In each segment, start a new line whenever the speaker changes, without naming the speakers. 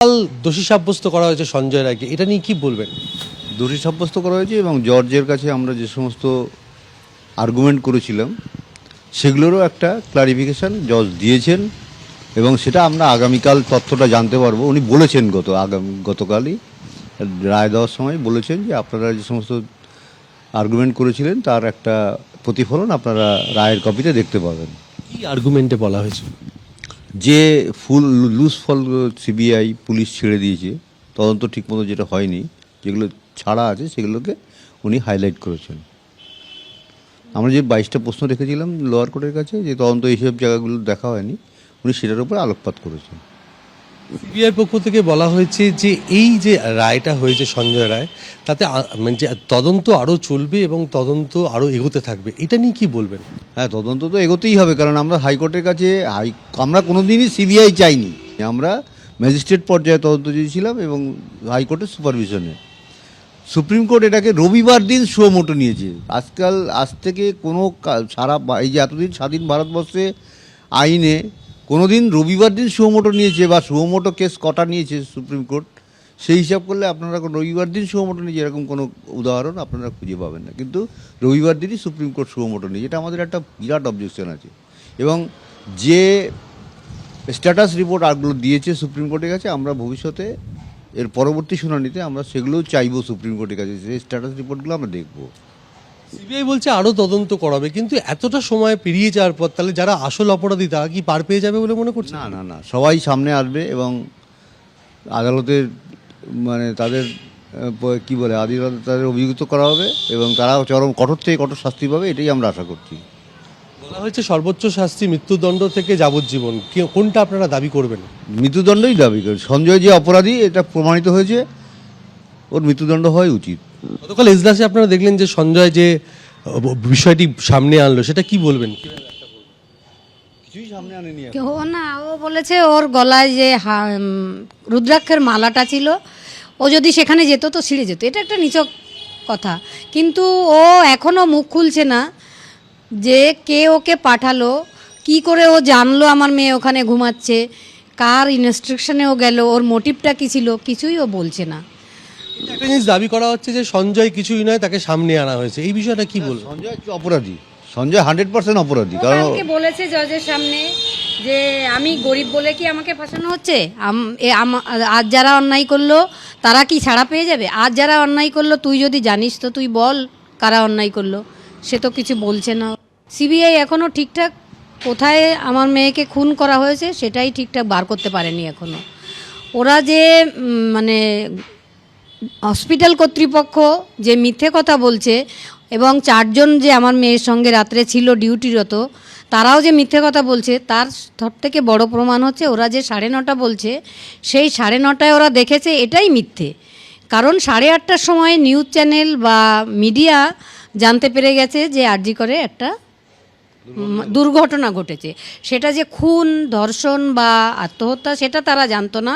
কাল দোষী সাব্যস্ত করা হয়েছে সঞ্জয় রায়কে, এটা নিয়ে কি বলবেন?
দোষী সাব্যস্ত করা হয়েছে এবং জর্জের কাছে আমরা যে সমস্ত আর্গুমেন্ট করেছিলাম সেগুলোরও একটা ক্লারিফিকেশান জজ দিয়েছেন এবং সেটা আমরা আগামীকাল তথ্যটা জানতে পারবো। উনি বলেছেন গতকালই রায় দেওয়ার সময় বলেছেন যে আপনারা যে সমস্ত আর্গুমেন্ট করেছিলেন তার একটা প্রতিফলন আপনারা রায়ের কপিতে দেখতে পাবেন।
কি আর্গুমেন্টে বলা হয়েছে?
যে ফুল লুজ ফল সিবিআই পুলিশ ছেড়ে দিয়েছে, তদন্ত ঠিকমতো যেটা হয়নি, যেগুলো ছাড়া আছে সেগুলোকে উনি হাইলাইট করেছেন। আমরা যে 22টা প্রশ্ন রেখেছিলাম লোয়ার কোর্টের কাছে যে তদন্ত এইসব জায়গাগুলো দেখা হয়নি, উনি সেটার উপর আলোকপাত করেছেন।
সিবিআই পক্ষ থেকে বলা হয়েছে যে এই যে রায়টা হয়েছে সঞ্জয় রায়, তাতে মানে যে তদন্ত আরও চলবে এবং তদন্ত আরও এগোতে থাকবে, এটা নিয়ে কি বলবেন?
হ্যাঁ, তদন্ত তো এগোতেই হবে, কারণ আমরা হাইকোর্টের কাছে আমরা কোনো দিনই সিবিআই চাইনি। আমরা ম্যাজিস্ট্রেট পর্যায়ে তদন্ত চেয়েছিলাম এবং হাইকোর্টের সুপারভিশনে। সুপ্রিম কোর্ট এটাকে রবিবার দিন শো মোটো নিয়েছে। আজ থেকে কোনো এই যে এতদিন স্বাধীন ভারতবর্ষে আইনে কোনো দিন রবিবার দিন শো মোটো নিয়েছে বা শো মোটো কেস কটা নিয়েছে সুপ্রিম কোর্ট, সেই হিসাব করলে আপনারা রবিবার দিন শো মোটো নিয়েছে এরকম কোনো উদাহরণ আপনারা খুঁজে পাবেন না। কিন্তু রবিবার দিনই সুপ্রিম কোর্ট শো মোটো নিয়েছে, এটা আমাদের একটা বিরাট অবজেকশন আছে। এবং যে স্ট্যাটাস রিপোর্ট আরগুলো দিয়েছে সুপ্রিম কোর্টের কাছে, আমরা ভবিষ্যতে এর পরবর্তী শুনানিতে আমরা সেগুলোও চাইবো সুপ্রিম কোর্টের কাছে, সেই স্ট্যাটাস রিপোর্টগুলো আমরা দেখবো।
সিবিআই বলছে আরও তদন্ত করাবে, কিন্তু এতটা সময় পেরিয়ে যাওয়ার পর তাহলে যারা আসল অপরাধী তারা কি পার পেয়ে যাবে বলে মনে করছে?
না না না, সবাই সামনে আসবে এবং আদালতের মানে তাদের কি বলে আদালতে তাদের অভিযুক্ত করা হবে এবং তারা কঠোর থেকে কঠোর শাস্তি পাবে, এটাই আমরা আশা করছি।
বলা হয়েছে সর্বোচ্চ শাস্তি মৃত্যুদণ্ড থেকে যাবজ্জীবন, কোনটা আপনারা দাবি করবেন?
মৃত্যুদণ্ডই দাবি করে। সঞ্জয় যে অপরাধী এটা প্রমাণিত হয়েছে, ওর মৃত্যুদণ্ড হওয়াই উচিত।
গতকাল এজলাসে আপনারা দেখলেন যে সঞ্জয় যে বিষয়টি সামনে আনলো, সেটা কি বলবেন?
কিছুই সামনে আনেনি।
ও না, ও বলেছে ওর গলায় যে রুদ্রাক্ষের মালাটা ছিল, ও যদি সেখানে যেত তো ছিঁড়ে যেত। এটা একটা নিছক কথা, কিন্তু ও এখনও মুখ খুলছে না যে কে ওকে পাঠালো, কি করে ও জানলো আমার মেয়ে ওখানে ঘুমাচ্ছে, কার ইনস্ট্রাকশনে ও গেল, ওর মোটিভটা কী ছিল, কিছুই ও বলছে না।
একটা জিনিস দাবি করা হচ্ছে যে সঞ্জয় কিছুই নয়, তাকে সামনে আনা হয়েছে, এই বিষয়টা কি বলবো?
সঞ্জয় অপরাধী, সঞ্জয় 100% অপরাধী।
ও
কারণ
কালকে বলেছে জজের সামনে যে আমি গরিব বলে কি আমাকে ফাঁসানো হচ্ছে, আজ যারা অন্যায় করলো তারা কি ছাড়া পেয়ে যাবে? আজ যারা অন্যায় করলো তুই যদি জানিস তো তুই বল কারা অন্যায় করলো। সে তো কিছু বলছে না। সিবিআই এখনও ঠিকঠাক কোথায় আমার মেয়েকে খুন করা হয়েছে সেটাই ঠিকঠাক বার করতে পারেনি এখনও। ওরা যে মানে হসপিটাল কর্তৃপক্ষ যে মিথ্যে কথা বলছে এবং 4 জন যে আমার মেয়ের সঙ্গে রাত্রে ছিল ডিউটিরত, তারাও যে মিথ্যে কথা বলছে, তার সব থেকে বড় প্রমাণ হচ্ছে ওরা যে 9:30 বলছে, সেই 9:30 ওরা দেখেছে এটাই মিথ্যে। কারণ 8:30টার সময় নিউজ চ্যানেল বা মিডিয়া জানতে পেরে গেছে যে আরজি করে একটা দুর্ঘটনা ঘটেছে। সেটা যে খুন, ধর্ষণ বা আত্মহত্যা সেটা তারা জানতো না,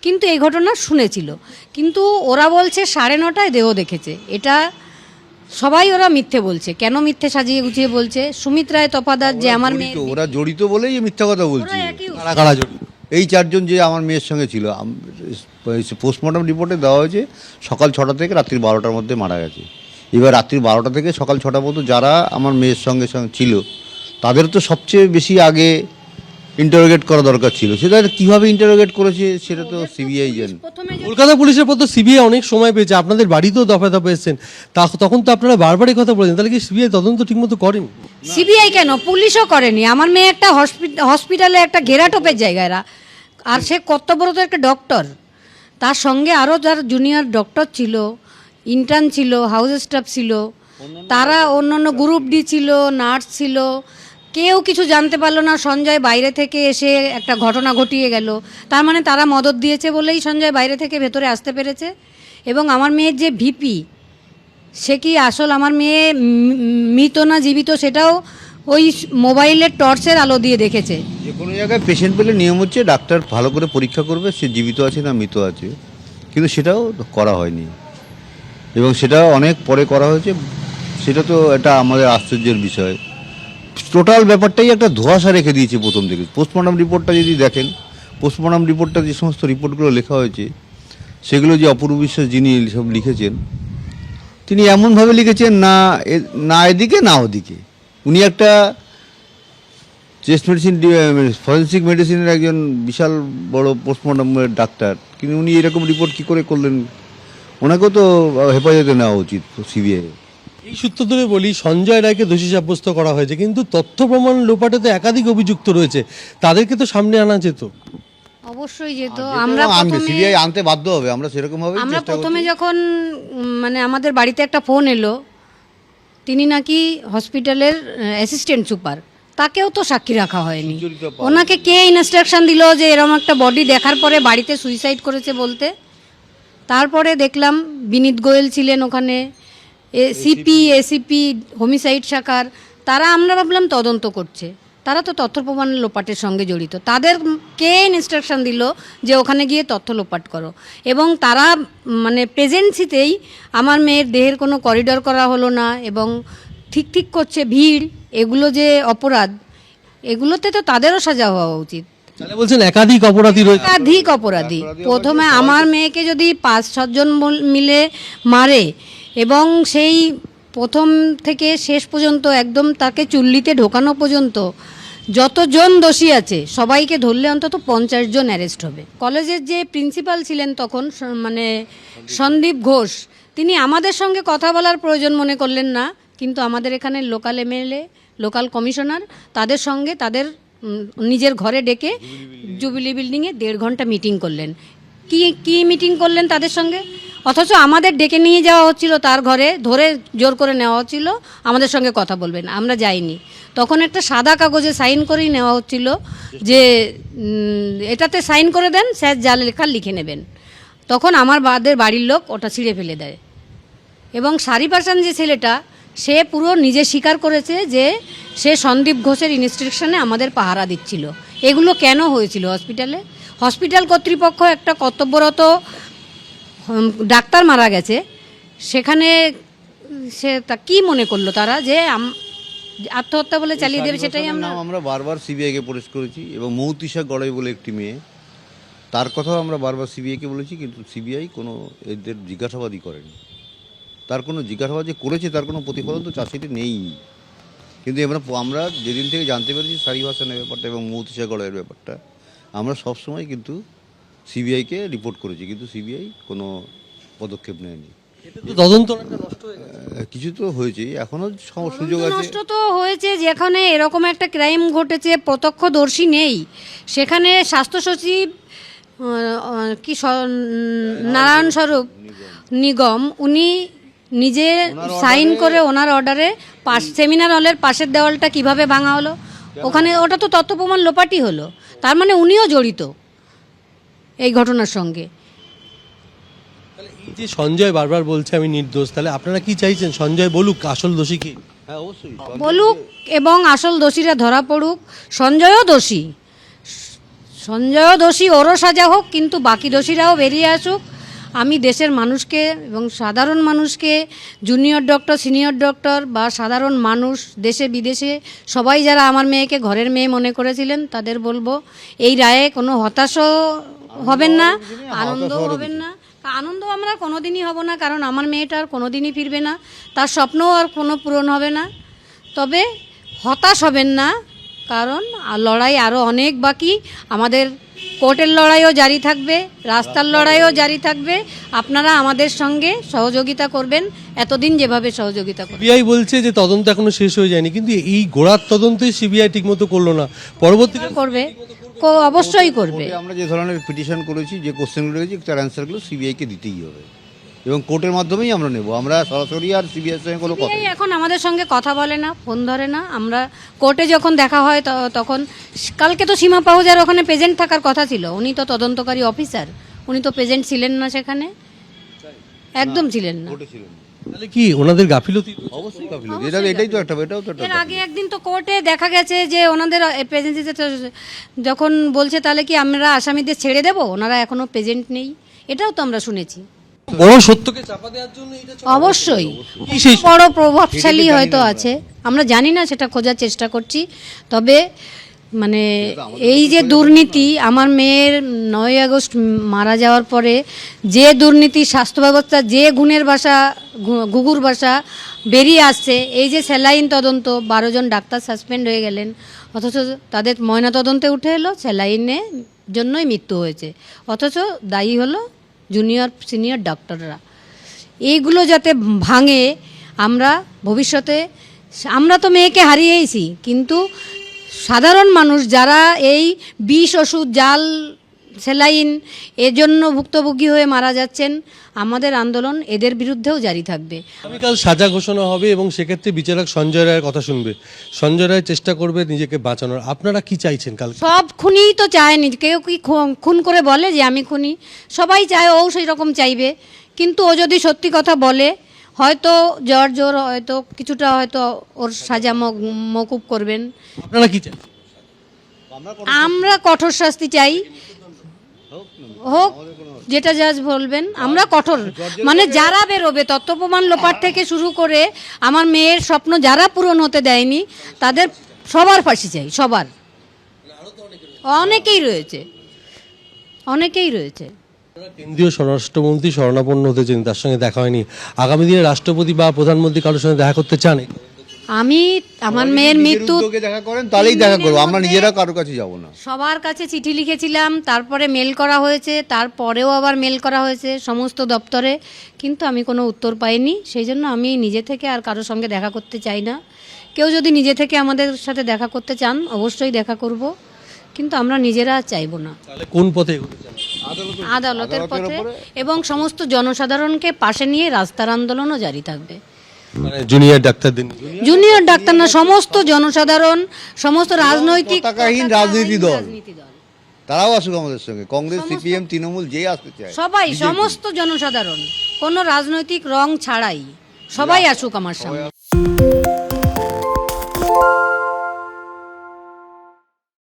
কিন্তু এই ঘটনা শুনেছিল। কিন্তু ওরা বলছে 9:30 দেহ দেখেছে। এটা সবাই ওরা মিথ্যে বলছে। কেন মিথ্যে সাজিয়ে গুছিয়ে বলছে? সুমিত রায় তপাদার যে আমার মেয়ে,
ওরা জড়িত বলেই মিথ্যা কথা বলছে।
কারা কারা জড়িত?
এই 4 জন যে আমার মেয়ের সঙ্গে ছিল, পোস্টমর্টম রিপোর্টে দেওয়া হয়েছে সকাল 6টা থেকে রাত্রি 12টার মধ্যে মারা গেছে। এবার রাত্রি 12টা থেকে সকাল 6টা পর্যন্ত যারা আমার মেয়ের সঙ্গে ছিল তাদের তো সবচেয়ে বেশি আগে ইন্টারোগেট করা দরকার ছিল। সেটা কীভাবে ইন্টারোগেট করেছে সেটা তো সিবিআই জানে।
কলকাতা পুলিশের পর তো সিবিআই অনেক সময় পেয়েছে, আপনাদের বাড়িতেও দফায় দফায় এসেছেন, তখন তো আপনারা বারবারই কথা বলেছেন, তাহলে কি সিবিআই তদন্ত ঠিকমতো করেন?
সিবিআই কেন, পুলিশও করেনি। আমার মেয়ে একটা হসপিটালে একটা ঘেরাটোপের জায়গায়, আর সে কর্তব্যরত একটা ডক্টর, তার সঙ্গে আরও যার জুনিয়র ডক্টর ছিল, ইন্টার্ন ছিল, হাউস স্টাফ ছিল, তারা অন্যান্য গ্রুপ ডি ছিল, নার্স ছিল, কেউ কিছু জানতে পারলো না। সঞ্জয় বাইরে থেকে এসে একটা ঘটনা ঘটিয়ে গেল, তার মানে তারা মদত দিয়েছে বলেই সঞ্জয় বাইরে থেকে ভেতরে আসতে পেরেছে। এবং আমার মেয়ের যে ভিপি, সে কি আসল আমার মেয়ে মৃত না জীবিত সেটাও ওই মোবাইলের টর্চের আলো দিয়ে দেখেছে।
যে কোনো জায়গায় পেশেন্ট পেলে নিয়ম হচ্ছে ডাক্তার ভালো করে পরীক্ষা করবে সে জীবিত আছে না মৃত আছে, কিন্তু সেটাও করা হয়নি এবং সেটা অনেক পরে করা হয়েছে। সেটা তো এটা আমাদের আশ্চর্যের বিষয়। টোটাল ব্যাপারটাই একটা ধোঁয়াশা রেখে দিয়েছে প্রথম থেকে। পোস্টমর্টম রিপোর্টটা যদি দেখেন, পোস্টমর্টম রিপোর্টটা যে সমস্ত রিপোর্টগুলো লেখা হয়েছে সেগুলো যে অপূর্ব বিশ্বাস যিনি সব লিখেছেন, তিনি এমনভাবে লিখেছেন না এদিকে না ওদিকে। উনি একটা চেস্ট মেডিসিন ফরেন্সিক মেডিসিনের একজন বিশাল বড় পোস্টমর্টমের ডাক্তার, কিন্তু উনি এরকম রিপোর্ট কী করে করলেন? ওনাকেও তো হেফাজতে নেওয়া উচিত সিবিআই।
এই সূত্র ধরে বলি, সঞ্জয় রায়কে দোষী সাব্যস্ত করা হয়েছে, কিন্তু তথ্য প্রমাণ লোপাটে তো একাধিক অভিযুক্ত রয়েছে, তাদেরকে তো সামনে আনা যেত।
অবশ্যই যেত। আমরা
সিবিআই আনতে বাধ্য হবে, আমরা সেরকম ভাবে
আমরা প্রথমে যখন মানে আমাদের বাড়িতে একটা ফোন এলো, তিনি নাকি হসপিটালের অ্যাসিস্ট্যান্ট সুপার, তাকেও তো সাক্ষী রাখা হয়নি। ওনাকে কে ইনস্ট্রাকশন দিল যে এরকম একটা বডি দেখার পরে বাড়িতে সুইসাইড করেছে বলতে? তারপরে দেখলাম বিনীত গোয়েল ছিলেন ওখানে, এসিপি হোমিসাইড শাখার, তারা আমরা ভাবলাম তদন্ত করছে, তারা তো তথ্য প্রমাণ লোপাটের সঙ্গে জড়িত। তাদের কে ইনস্ট্রাকশন দিল যে ওখানে গিয়ে তথ্য লোপাট করো? এবং তারা মানে প্রেজেন্সিতেই আমার মেয়ের দেহের কোনো করিডর করা হলো না, এবং ঠিক করছে ভিড়, এগুলো যে অপরাধ, এগুলোতে তো তাদেরও সাজা হওয়া উচিত।
তাহলে বলছেন একাধিক অপরাধী রয়েছে।
একাধিক অপরাধী। প্রথমে আমার মেয়েকে যদি 5-7 জন মিলে মারে, এবং সেই প্রথম থেকে শেষ পর্যন্ত একদম তাকে চুল্লিতে ঢোকানো পর্যন্ত যতজন দোষী আছে সবাইকে ধরলে অন্তত 50 জন অ্যারেস্ট হবে। কলেজের যে প্রিন্সিপাল ছিলেন তখন মানে সন্দীপ ঘোষ, তিনি আমাদের সঙ্গে কথা বলার প্রয়োজন মনে করলেন না, কিন্তু আমাদের এখানে লোকাল এমএলএ, লোকাল কমিশনার, তাদের সঙ্গে তাদের নিজের ঘরে ডেকে জুবিলি বিল্ডিংয়ে 1.5 ঘন্টা মিটিং করলেন। কি মিটিং করলেন তাদের সঙ্গে? অথচ আমাদের ডেকে নিয়ে যাওয়া হচ্ছিল তার ঘরে, ধরে জোর করে নেওয়া হচ্ছিল, আমাদের সঙ্গে কথা বলবেন, আমরা যাইনি। তখন একটা সাদা কাগজে সাইন করেই নেওয়া হচ্ছিল যে এটাতে সাইন করে দেন, স্যার যা লেখা লিখে নেবেন। তখন আমার বাড়ির লোক ওটা ছিঁড়ে ফেলে দেয়, এবং সারি পার্সন যে ছেলেটা, সে পুরো নিজে স্বীকার করেছে যে সে সন্দীপ ঘোষের ইনস্ট্রাকশনে আমাদের পাহারা দিচ্ছিল। এগুলো কেন হয়েছিল হসপিটালে? হসপিটাল কর্তৃপক্ষ একটা কর্তব্যরত ডাক্তার মারা গেছে, সেখানে সে তা কি মনে করলো তারা যে আত্মহত্যা বলে চালিয়ে দেবে? সেটাই
আমরা বারবার সিবিআইকে প্রশ্ন করেছি, এবং মৌতিশা গড়াই বলে একটি মেয়ে, তার কথাও আমরা বারবার সিবিআইকে বলেছি, কিন্তু সিবিআই কোনো এদের জিজ্ঞাসাবাদই করেনি। তার কোনো জিজ্ঞাসাবাদ যে করেছে তার কোনো প্রতিফলন তো চাষিটি নেই। কিন্তু আমরা যেদিন থেকে জানতে পেরেছি সারি হাসানের ব্যাপারটা এবং মৌতিশা গড়াইয়ের ব্যাপারটা, আমরা সবসময় কিন্তু সিবিআইকে রিপোর্ট করেছি, কিন্তু সিবিআই কোনো পদক্ষেপ নেয়নি।
তদন্ত
কিছু তো হয়েছে, এখনো সুযোগ আছে।
নষ্ট তো হয়েছে, যেখানে এরকম একটা ক্রাইম ঘটেছে, প্রত্যক্ষদর্শী নেই, সেখানে স্বাস্থ্য সচিব কি নারায়ণ স্বরূপ নিগম, উনি নিজে সাইন করে ওনার অর্ডারে সেমিনার হলের পাশের দেওয়ালটা কিভাবে ভাঙা হলো, ওখানে ওটা তো তথ্য প্রমাণ লোপাটি হলো। তার মানে উনিও জড়িত এই ঘটনার সঙ্গে।
এই যে সঞ্জয় বারবার বলছে আমি নির্দোষ, তাহলে আপনারা কি চাইছেন সঞ্জয় বলুক আসল দোষী কি?
হ্যাঁ, অবশ্যই
বলুক, এবং আসল দোষীরা ধরা পড়ুক। সঞ্জয়ও দোষী, ওরও সাজা হোক, কিন্তু বাকি দোষীরাও বেরিয়ে আসুক। আমি দেশের মানুষকে এবং সাধারণ মানুষকে, জুনিয়র ডক্টর, সিনিয়র ডক্টর বা সাধারণ মানুষ দেশে বিদেশে সবাই যারা আমার মেয়েকে ঘরের মেয়ে মনে করেছিলেন, তাদের বলবো এই রায়ে কোনো হতাশও হবেন না, আনন্দও হবেন না। আনন্দ আমরা কোনোদিনই হব না, কারণ আমার মেয়েটা আর কোনোদিনই ফিরবে না, তার স্বপ্নও আর কোনো পূরণ হবে না। তবে হতাশ হবেন না, কারণ লড়াই আরও অনেক বাকি। আমাদের কোর্টের লড়াইও জারি থাকবে, রাস্তার লড়াইও জারি থাকবে। আপনারা আমাদের সঙ্গে সহযোগিতা করবেন, এতদিন যেভাবে সহযোগিতা করবেন।
সিবিআই বলছে যে তদন্ত এখনো শেষ হয়ে যায়নি, কিন্তু এই গোড়ার তদন্তই সিবিআই ঠিকমতো করলো না, পরবর্তীতে
করবে, অবশ্যই করবে।
আমরা যে ধরনের পিটিশন করেছি, যে কোশ্চেনগুলো রয়েছে, তার অ্যান্সারগুলো সিবিআইকে দিতেই হবে, এবং কোর্টের মাধ্যমেই আমরা নেব। আমরা সরাসরি আর সিবিআইয়ের সঙ্গে কোনো কথা
এখন আমাদের সঙ্গে কথা বলে না, ফোন ধরে না। আমরা কোর্টে যখন দেখা হয় তখন, কালকে তো সীমা পাহুজার ওখানে প্রেজেন্ট থাকার কথা ছিল, উনি তো তদন্তকারী অফিসার, উনি তো প্রেজেন্ট ছিলেন না সেখানে, একদম ছিলেন না।
তাহলে কি ওনাদের গাফিলতি?
অবশ্যই গাফিলতি, এটাই তো এটাও তো
এর আগে একদিন তো কোর্টে দেখা গেছে যে ওনাদের প্রেজেন্সিতে যখন বলছে তাহলে কি আমরা আসামিদের ছেড়ে দেব, ওনারা এখনো প্রেজেন্ট নেই, এটাও তো আমরা শুনেছি।
বড় সত্যকে চাপা দেওয়ার জন্য
অবশ্যই বড় প্রভাবশালী হয়তো আছে, আমরা জানি না, সেটা খোঁজার চেষ্টা করছি। তবে মানে এই যে দুর্নীতি, আমার মেয়ের 9 আগস্ট মারা যাওয়ার পরে যে দুর্নীতি স্বাস্থ্য ব্যবস্থা, যে গুণের বাসা গুগুর বাসা বেরিয়ে আসছে, এই যে স্যালাইন তদন্ত 12 জন ডাক্তার সাসপেন্ড হয়ে গেলেন, অথচ তাদের ময়না তদন্তে উঠে এলো স্যালাইনের জন্যই মৃত্যু হয়েছে, অথচ দায়ী হলো জুনিয়র সিনিয়র ডাক্তাররা। এইগুলো যাতে ভাঙে, আমরা ভবিষ্যতে, আমরা তো মেয়েকে হারিয়েইছি, কিন্তু সাধারণ মানুষ যারা এই বিষ ওষুধ, জাল স্যালাইন এজন্য ভুক্তভোগী হয়ে মারা যাচ্ছেন, আমাদের আন্দোলন এদের বিরুদ্ধেও জারি থাকবে।
আগামীকাল সাজা ঘোষণা হবে এবং সেক্ষেত্রে বিচারক সঞ্জয় রায়ের কথা শুনবে, সঞ্জয় রায় চেষ্টা করবে নিজেকে বাঁচানোর। আপনারা কি চাইছেন কাল?
সব খুনিই তো চায়নি, কেউ কি খুন করে বলে যে আমি খুনি? সবাই চায়, ও সেই রকম চাইবে, কিন্তু ও যদি সত্যি কথা বলে, হয়তো জোর হয়তো কিছুটা হয়তো ওর সাজা মকুব করবেন।
আপনারা কি চান?
আমরা কঠোর শাস্তি চাই, হোক যেটা জাজ বলবেন, আমরা কঠোর, মানে যারা বেরোবে তথ্য প্রমাণ লোপাট থেকে শুরু করে আমার মেয়ের স্বপ্ন যারা পূরণ হতে দেয়নি, তাদের সবার ফাঁসি চাই, সবার। অনেকেই রয়েছে, অনেকেই রয়েছে।
কেন্দ্রীয় স্বরাষ্ট্রমন্ত্রী শরণাপন্ন হতেছেন, তার সঙ্গে দেখা হয়নি। আগামী দিনে রাষ্ট্রপতি বা প্রধানমন্ত্রী কারোর সঙ্গে দেখা করতে চান?
আমি আমার মেয়ের মৃত্যু
দেখা করেন তাহলেই দেখা করবো, আমরা নিজেরা কারোর কাছে যাব না।
সবার কাছে চিঠি লিখেছিলাম, তারপরে মেল করা হয়েছে, তারপরেও আবার মেল করা হয়েছে সমস্ত দপ্তরে, কিন্তু আমি কোনো উত্তর পাইনি। সেই জন্য আমি নিজে থেকে আর কারোর সঙ্গে দেখা করতে চাই না। কেউ যদি নিজে থেকে আমাদের সাথে দেখা করতে চান, অবশ্যই দেখা করব, কিন্তু আমরা নিজেরা চাইবো না।
তাহলে কোন পথে এগোতে চান?
আদালতের পথে, এবং সমস্ত জনসাধারণকে পাশে নিয়ে রাস্তার আন্দোলনও জারি থাকবে।
মানে জুনিয়র ডাক্তারদের নিয়ে?
জুনিয়র ডাক্তার না, সমস্ত জনসাধারণ, সমস্ত রাজনৈতিক
পতাকাহীন রাজনীতি দল, তারাও আসুক আমাদের সঙ্গে, কংগ্রেস, সিপিএম, তৃণমূল, যেই আসতে চায়,
সবাই, সমস্ত জনসাধারণ, কোনো রাজনৈতিক রং ছাড়াই সবাই আসুক আমার সামনে।